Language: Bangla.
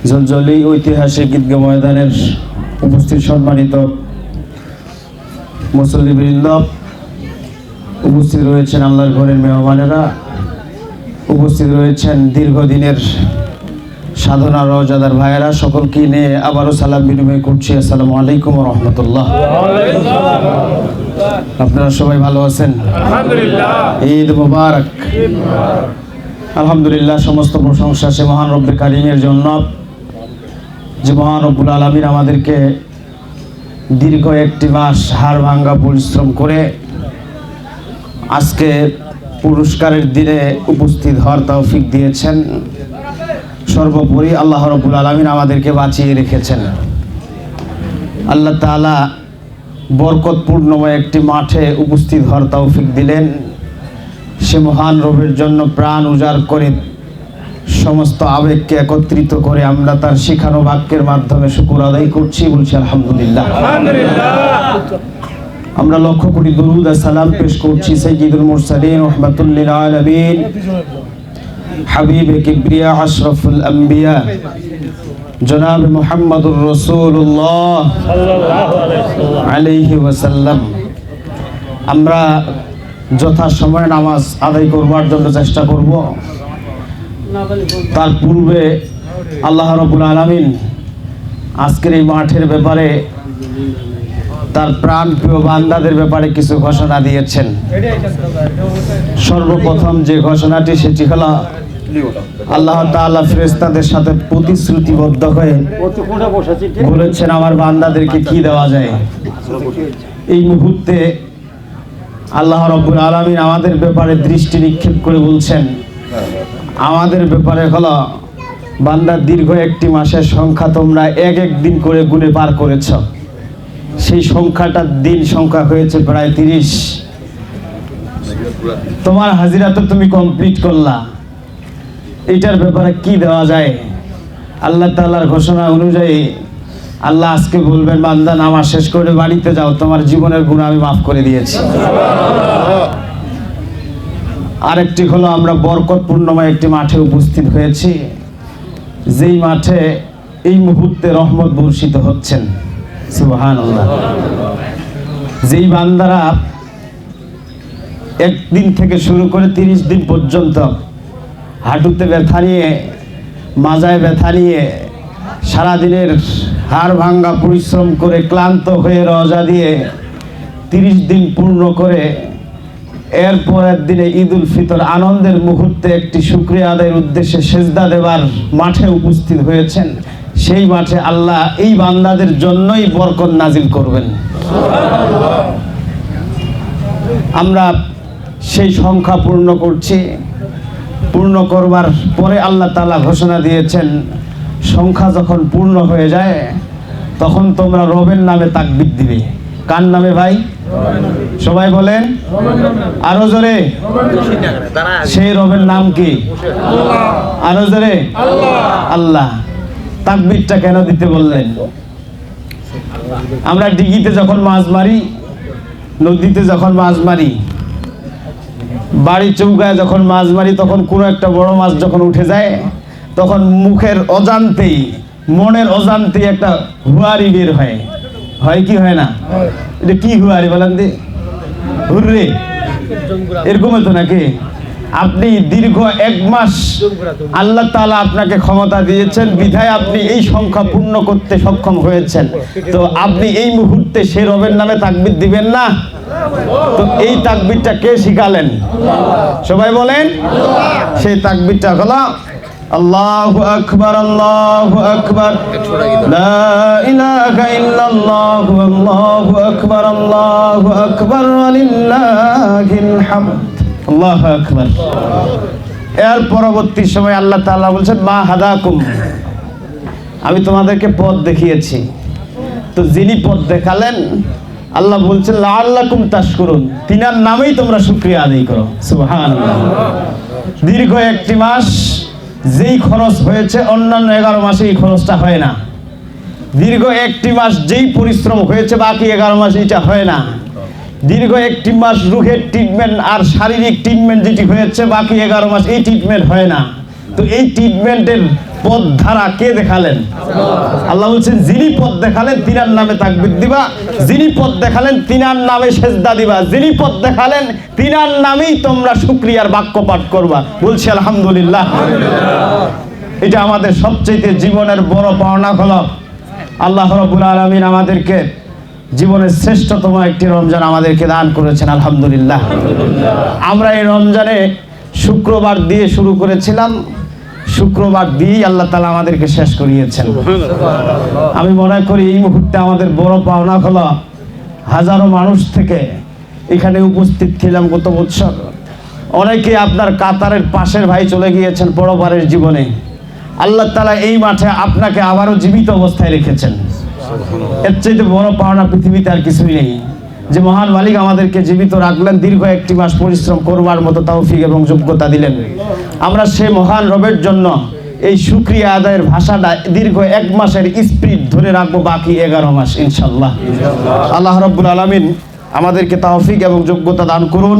জলজলি ঐতিহাসিক ঈদগাহ ময়দানের উপস্থিত সম্মানিত মুসল্লিবৃন্দ, উপস্থিত রয়েছেন আল্লাহর ঘরের মেহমানেরা, উপস্থিত রয়েছেন দীর্ঘদিনের সাধনা রওজাদার ভাইয়েরা, সকলকে নিয়ে আবারও সালাম বিনিময় করছি। আসসালামু আলাইকুম ওয়া রাহমাতুল্লাহ। আপনারা সবাই ভালো আছেন? ঈদ মুবারক। আলহামদুলিল্লাহ, সমস্ত প্রশংসা সে মহান রব্বে কারিমের জন্য, যে মহান রব্বুল আলামিন আমাদেরকে দীর্ঘ একটি মাস হাড় ভাঙ্গা পরিশ্রম করে আজকে পুরস্কারের দিনে উপস্থিত হওয়ার তৌফিক দিয়েছেন। সর্বোপরি আল্লাহ রব্বুল আলামিন আমাদেরকে বাঁচিয়ে রেখেছেন। আল্লাহ তাআলা বরকতপূর্ণময় একটি মাঠে উপস্থিত হওয়ার তৌফিক দিলেন। সে মহান রবের জন্য প্রাণ উজাড় করে সমস্ত আবেগকে একত্রিত করে আমরা তার শিখানো বাক্যের মাধ্যমে শুকর আদায় করছি, বলছি আলহামদুলিল্লাহ। আমরা লক্ষ কোটি দরুদ আর সালাম পেশ করছি সাইয়্যিদুল মুরসালিন রাহমাতুল লিল আলামিন হাবিবে কিবরিয়া আশরাফুল আম্বিয়া জনাব মুহাম্মদুর রাসূলুল্লাহ সাল্লাল্লাহু আলাইহি ওয়াসাল্লাম। আমরা যথাসময়ে নামাজ আদায় করবার জন্য চেষ্টা করব। তার পূর্বে আল্লাহ রাব্বুল আলামিন আজকের এই মাঠের ব্যাপারে, তার প্রাণ প্রিয় বান্দাদের ব্যাপারে কিছু ঘোষণা দিয়েছেন। সর্বপ্রথম যে ঘোষণাটি, সেটি হলো আল্লাহ তাআলা ফেরেশতাদের সাথে প্রতিশ্রুতিবদ্ধ হয়ে বলেছেন আমার বান্দাদেরকে কি দেওয়া যায়। এই মুহূর্তে আল্লাহ রাব্বুল আলামিন আমাদের ব্যাপারে দৃষ্টি নিক্ষেপ করে বলছেন, আমাদের ব্যাপারে হলো বান্দা দীর্ঘ একটি মাসের সংখ্যা তোমরা এক এক দিন করে গুণে পার করেছ। সেই সংখ্যাটার দিন সংখ্যা হয়েছে প্রায় 30। তোমার হাজিরা তো তুমি কমপ্লিট করলা, এটার ব্যাপারে কি দেওয়া যায়? আল্লাহ তাআলার ঘোষণা অনুযায়ী আল্লাহ আজকে বলবেন, বান্দা নামাজ শেষ করে বাড়িতে যাও, তোমার জীবনের গুনাহ আমি মাফ করে দিয়েছি। আরেকটি হলো আমরা বরকতপূর্ণময় একটি মাঠে উপস্থিত হয়েছি, যেই মাঠে এই মুহূর্তে রহমত বর্ষিত হচ্ছেন। সুবহানাল্লাহ। যেই বান্দারা একদিন থেকে শুরু করে 30 দিন পর্যন্ত হাঁটুতে ব্যথা নিয়ে, মাজায় ব্যথা নিয়ে, সারাদিনের হাড় ভাঙ্গা পরিশ্রম করে ক্লান্ত হয়ে রোজা দিয়ে 30 দিন পূর্ণ করে এরপরের দিনে ঈদুল ফিতর আনন্দের মুহূর্তে একটি শুকরিয়া আদায়ের উদ্দেশ্যে সেজদা দেবার মাঠে উপস্থিত হয়েছেন। সেই মাঠে আল্লাহ এই বান্দাদের জন্যই বরকত নাজিল করবেন। আমরা সেই সংখ্যা পূর্ণ করছি। পূর্ণ করবার পরে আল্লাহ তাআলা ঘোষণা দিয়েছেন, সংখ্যা যখন পূর্ণ হয়ে যায় তখন তোমরা রবের নামে তাকবীর দিবে। কার নামে ভাই? সবাই বলেন আরো জোরে। সেই রবের নাম কি? আরো জোরে। আল্লাহ। তাকবীরটা কেন দিতে বললেন? আমরা ডিগিতে যখন মাছ মারি, নদীতে যখন মাছ মারি, বাড়ি চৌকায় যখন মাছ মারি, তখন কোনো একটা বড় মাছ যখন উঠে যায়, তখন মুখের অজান্তেই, মনের অজান্তেই একটা হুয়ারি বের হয়। হয় কি হয় না? এটা কি হুয়ারি বলেন দি? হুররে, এরকম হতো নাকি? আপনি দীর্ঘ 1 মাস আল্লাহ তাআলা আপনাকে ক্ষমতা দিয়েছেন, বিধায় আপনি এই সংখ্যা পূর্ণ করতে সক্ষম হয়েছেন। তো আপনি এই মুহূর্তে সে রবের নামে তাকবীর দিবেন না? তো এই তাকবীরটা কে শিখালেন? সবাই বলেন। সেই তাকবীরটা হলো আল্লাহু আকবার, আল্লাহু আকবার, লা ইলাহা ইল্লাল্লাহু, আল্লাহু আকবার, আল্লাহু আকবার, ওয়ালিল্লাহিল হামদ। আল্লাহু আকবার। এর পরবর্তী সময় আল্লাহ তাআলা বলছেন, মা হাদাকুম, আমি তোমাদেরকে পথ দেখিয়েছি। তো যিনি পথ দেখালেন, আল্লাহ বলছেন লাআল্লাকুম তাশকুরুন, তিনার নামেই তোমরা শুকরিয়া আদায় করো। সুবহানাল্লাহ। দীর্ঘ একটি মাস যেই খরচ হয়েছে, অন্যান্য 11 মাসে এই খরচটা হয় না। দীর্ঘ একটি মাস যেই পরিশ্রম হয়েছে, বাকি 11 মাস এটা হয় না। দীর্ঘ একটি মাস রুহের ট্রিটমেন্ট আর শারীরিক ট্রিটমেন্ট যেটি হয়েছে, বাকি 11 মাস এই ট্রিটমেন্ট হয় না। তো এই ট্রিটমেন্টের পথ ধারা কে দেখালেন? আল্লাহ বলছেন যিনি পথ দেখালেন তিনার নামে তাকবীর দিবা, যিনি পথ দেখালেন তিনার নামে সেজদা দিবা, যিনি পথ দেখালেন তিনার নামেই তোমরা শুকরিয়ার বাক্য পাঠ করবা। বলছি আলহামদুলিল্লাহ। এটা আমাদের সবচেয়ে জীবনের বড় পাওনা হলো আল্লাহ রাব্বুল আলামিন আমাদেরকে জীবনের শ্রেষ্ঠতম একটি রমজান আমাদেরকে দান করেছেন, আলহামদুলিল্লাহ। আমরা এই রমজানে শুক্রবার দিয়ে শুরু করেছিলাম, শুক্রবার দিয়েই আল্লাহ তাআলা আমাদেরকে শেষ করিয়েছেন। আমি মনে করি এই মুহূর্তে আমাদের বড় পাওনা হলো হাজারো মানুষ থেকে এখানে উপস্থিত ছিলাম গত বছর। অনেকে আপনার কাতারের পাশের ভাই চলে গিয়েছেন পরপারের জীবনে। আল্লাহ তাআলা এই মাঠে আপনাকে আবারও জীবিত অবস্থায় রেখেছেন। এর চাইতে বড় পাওনা পৃথিবীতে আর কিছুই নেই, যে মহান মালিক আমাদেরকে জীবিত রাখলেন, দীর্ঘ একটি মাস পরিশ্রম করবার মতো তৌফিক এবং যোগ্যতা দিলেন। আমরা সেই মহান রবের জন্য এই শুকরিয়া আদায়ের ভাষাটা দীর্ঘ 1 মাসের স্পিরিট ধরে রাখবো বাকি 11 মাস ইনশাআল্লাহ। আল্লাহ রাব্বুল আলামিন আমাদেরকে তৌফিক এবং যোগ্যতা দান করুন।